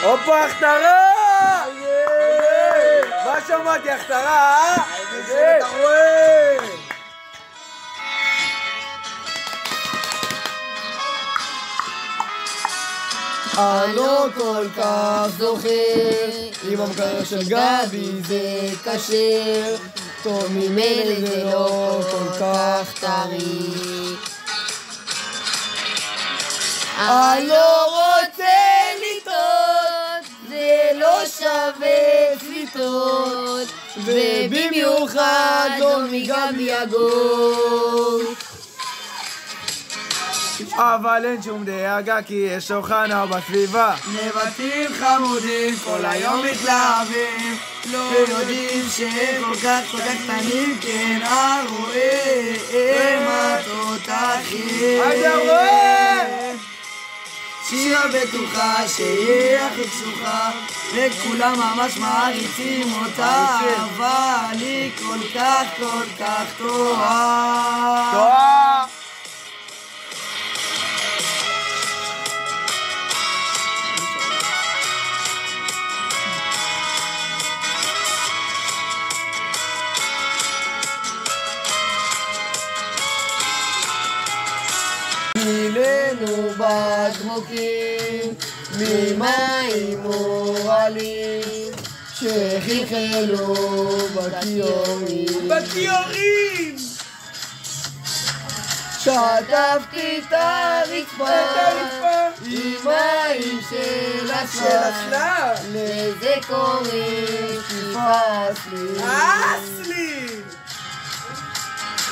הופה, הכתרה! מה שמעתי, הכתרה? איזה אתה רואה? אני לא כל כך זוכר, עם המקרר של גבי זה כשר, טוב ממילא זה לא כל כך טרי. אני לא רוצה לטעות, זה לא שווה לטעות, ובמיוחד לא מגבי הגות. אבל אין שום דאגה כי יש אוחנה בסביבה. נבטים חמודים כל היום מתלהבים, לא יודעים שהם כל כך קטנים, כן הרואה הם התותחים. אתה רואה? שירה בטוחה שיהיה הכי קשוחה, וכולם ממש מעריצים אותה, אבל היא כל כך טועה. טועה! גילנו בקבוקים ממים מורלים שחלחלו בכיורים. בכיורים! שטפתי את הרצפה עם מים של אסלה, לזה קוראים שטיפת סליל. אסלי!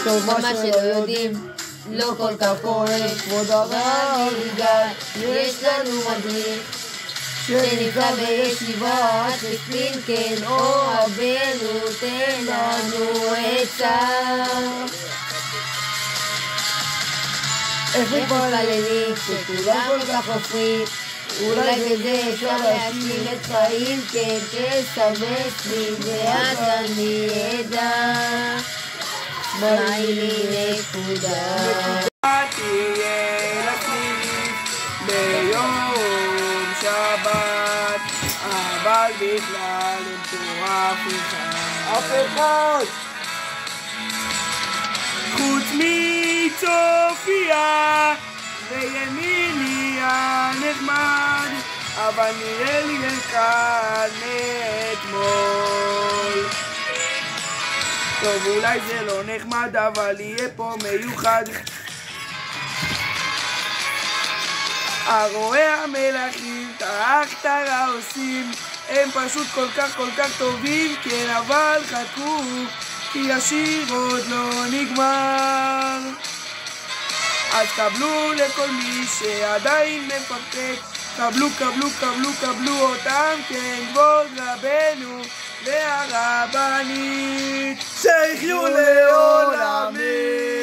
טוב, מה שלא יודעים לא כל כך קורה, כבוד הרב יגאל, יש לנו מדריך שנקרא בישיבת פינקן, או רבנו תן לנו עצה איך מתפללים כשכולם כל כך חופרים, אולי בזה אפשר להשלים את חיים, כן תסמס לי ואז אני אדע מהי לי נקודה. תהיה לסניף ביום שבת, אבל בכלל אין פה אף אחד חוץ מצופיה וימיני הנחמד, אבל נראה לי כאן מאתמול. טוב, אולי זה לא נחמד, אבל יהיה פה מיוחד. הרואה המלכים, את ההכתרה עושים, הם פשוט כל כך טובים, כן, אבל חכו, כי השיר עוד לא נגמר. אז קבלו לכל מי שעדיין מפקפק, קבלו אותם, כן, כבוד רבנו והרבנית, שיחיו לעולמים.